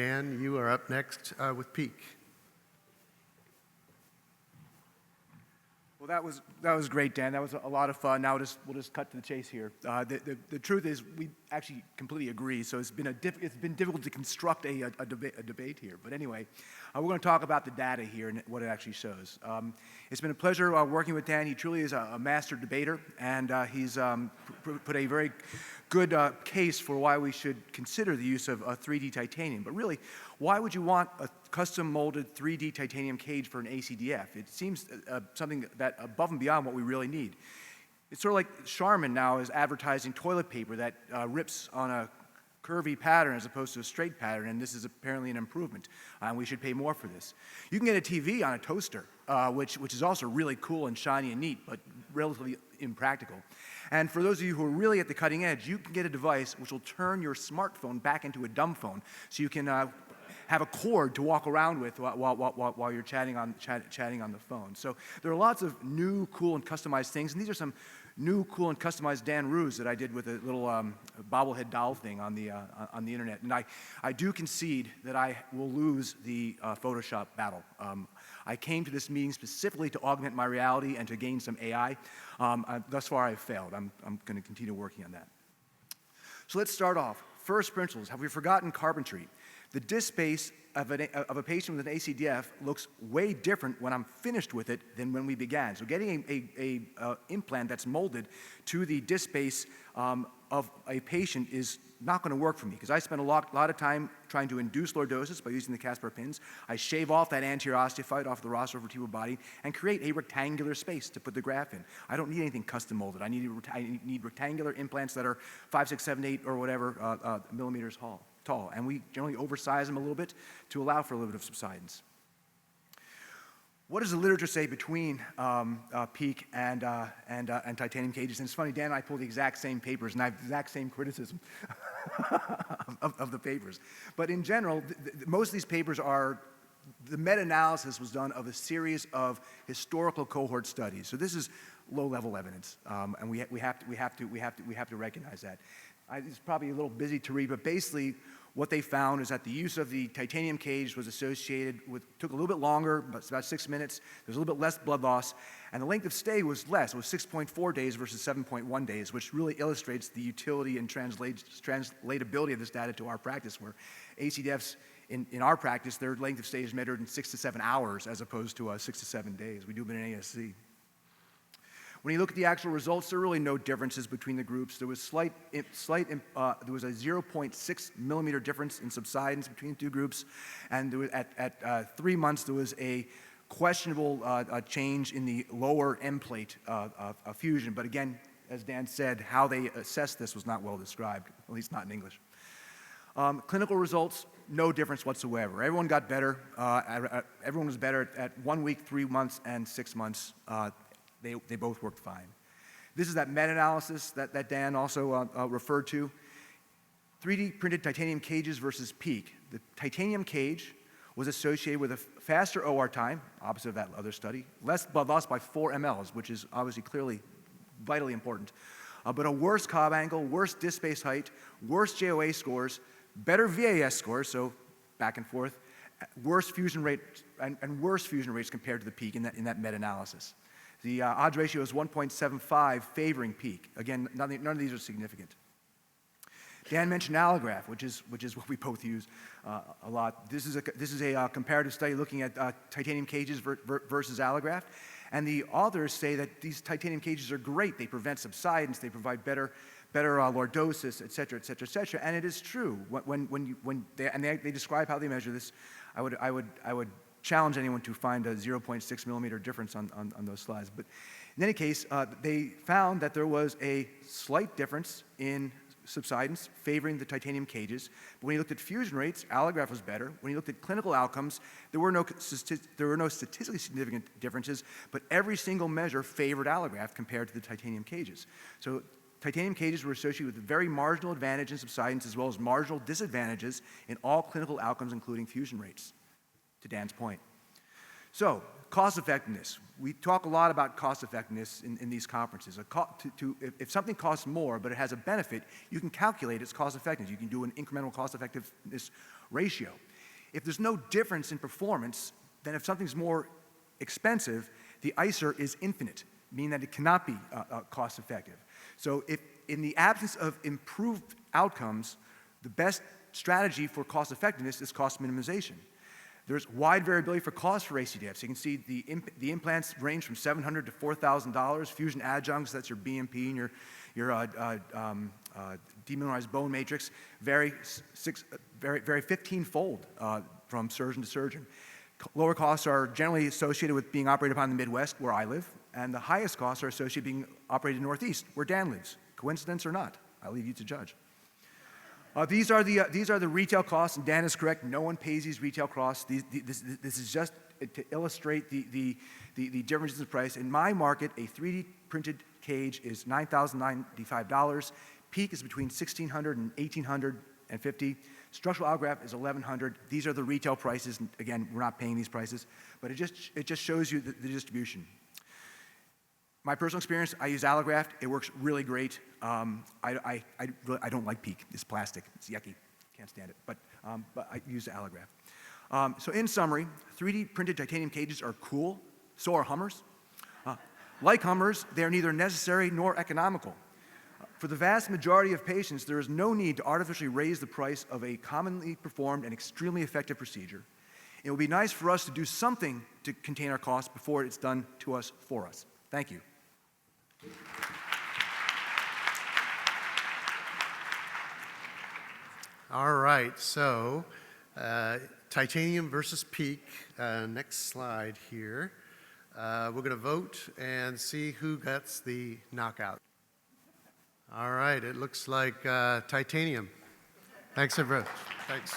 Dan, you are up next with Peak. Well, that was great, Dan. That was a lot of fun. Now we'll just cut to the chase here. The truth is, we actually completely agree. So it's been difficult to construct a debate here. But anyway, we're going to talk about the data here and what it actually shows. It's been a pleasure working with Dan. He truly is a master debater, and he's put a very good case for why we should consider the use of 3D titanium. But really, why would you want a custom molded 3D titanium cage for an ACDF? It seems something that above and beyond what we really need. It's sort of like Charmin now is advertising toilet paper that rips on a curvy pattern as opposed to a straight pattern, and this is apparently an improvement, and we should pay more for this. You can get a TV on a toaster, which is also really cool and shiny and neat, but relatively impractical. And for those of you who are really at the cutting edge, you can get a device which will turn your smartphone back into a dumb phone, so you can have a cord to walk around with while you're chatting on the phone. So there are lots of new, cool, and customized things, and these are some new, cool, and customized Dan Roos that I did with a little bobblehead doll thing on the internet. And I do concede that I will lose the Photoshop battle. I came to this meeting specifically to augment my reality and to gain some AI. Thus far, I've failed. I'm going to continue working on that. So let's start off. First principles. Have we forgotten carpentry? The disc space of a patient with an ACDF looks way different when I'm finished with it than when we began. So getting a implant that's molded to the disc space of a patient is not going to work for me, because I spend a lot of time trying to induce lordosis by using the Caspar pins. I shave off that anterior osteophyte off the rostral vertebral body and create a rectangular space to put the graft in. I don't need anything custom molded. I need rectangular implants that are 5, 6, 7, 8, or whatever millimeters tall. And we generally oversize them a little bit to allow for a little bit of subsidence. What does the literature say between PEEK and titanium cages? And it's funny, Dan and I pulled the exact same papers, and I have the exact same criticism of the papers. But in general, most of these papers are, the meta-analysis was done of a series of historical cohort studies. So this is low-level evidence, and we have to recognize that. It's probably a little busy to read, but basically what they found is that the use of the titanium cage was associated with, took a little bit longer, but it's about 6 minutes. There's a little bit less blood loss, and the length of stay was less. It was 6.4 days versus 7.1 days, which really illustrates the utility and translatability of this data to our practice, where ACDFs, in our practice, their length of stay is measured in 6 to 7 hours as opposed to 6 to 7 days. We do them in ASC. When you look at the actual results, there are really no differences between the groups. There was there was a 0.6 millimeter difference in subsidence between the two groups, and there was, at 3 months there was a questionable change in the lower end plate fusion. But again, as Dan said, how they assessed this was not well described, at least not in English. Clinical results, no difference whatsoever. Everyone got better. Everyone was better at 1 week, 3 months, and 6 months. They both worked fine. This is that meta-analysis that Dan also referred to. 3D printed titanium cages versus PEEK. The titanium cage was associated with a faster OR time, opposite of that other study, less blood loss by 4 mLs, which is obviously clearly vitally important, but a worse Cobb angle, worse disc space height, worse JOA scores, better VAS scores, so back and forth, worse fusion rate, and worse fusion rates compared to the PEEK in that meta-analysis. The odds ratio is 1.75 favoring PEEK. Again, none of these are significant. Dan mentioned allograft, which is what we both use a lot. This is a comparative study looking at titanium cages versus allograft, and the authors say that these titanium cages are great. They prevent subsidence. They provide better lordosis, et cetera, et cetera, et cetera. And it is true. They describe how they measure this. I would challenge anyone to find a 0.6 millimeter difference on those slides. But in any case, they found that there was a slight difference in subsidence favoring the titanium cages. But when you looked at fusion rates, allograft was better. When you looked at clinical outcomes, there were no statistically significant differences, but every single measure favored allograft compared to the titanium cages. So titanium cages were associated with a very marginal advantage in subsidence as well as marginal disadvantages in all clinical outcomes, including fusion rates, to Dan's point. So, cost effectiveness. We talk a lot about cost effectiveness in these conferences. If something costs more but it has a benefit, you can calculate its cost effectiveness. You can do an incremental cost effectiveness ratio. If there's no difference in performance, then if something's more expensive, the ICER is infinite, meaning that it cannot be cost effective. So if in the absence of improved outcomes, the best strategy for cost effectiveness is cost minimization. There's wide variability for cost for ACDF. So you can see the implants range from $700 to $4,000. Fusion adjuncts, that's your BMP and your demineralized bone matrix, vary 15-fold from surgeon to surgeon. Lower costs are generally associated with being operated upon in the Midwest, where I live, and the highest costs are associated with being operated in the Northeast, where Dan lives. Coincidence or not? I'll leave you to judge. These are the retail costs, and Dan is correct. No one pays these retail costs. This is just to illustrate the differences in price. In my market, a 3D printed cage is $9,095. Peak is between $1,600 and $1,850. Structural allograft is $1,100. These are the retail prices. And again, we're not paying these prices, but it just shows you the distribution. My personal experience, I use allograft. It works really great. I don't like PEEK. It's plastic. It's yucky. Can't stand it. But I use the allograft. So in summary, 3D printed titanium cages are cool. So are Hummers. Like Hummers, they are neither necessary nor economical. For the vast majority of patients, there is no need to artificially raise the price of a commonly performed and extremely effective procedure. It would be nice for us to do something to contain our costs before it's done to us for us. Thank you. All right, so titanium versus PEEK. Next slide here. We're going to vote and see who gets the knockout. All right, it looks like titanium. Thanks, everyone. Thanks.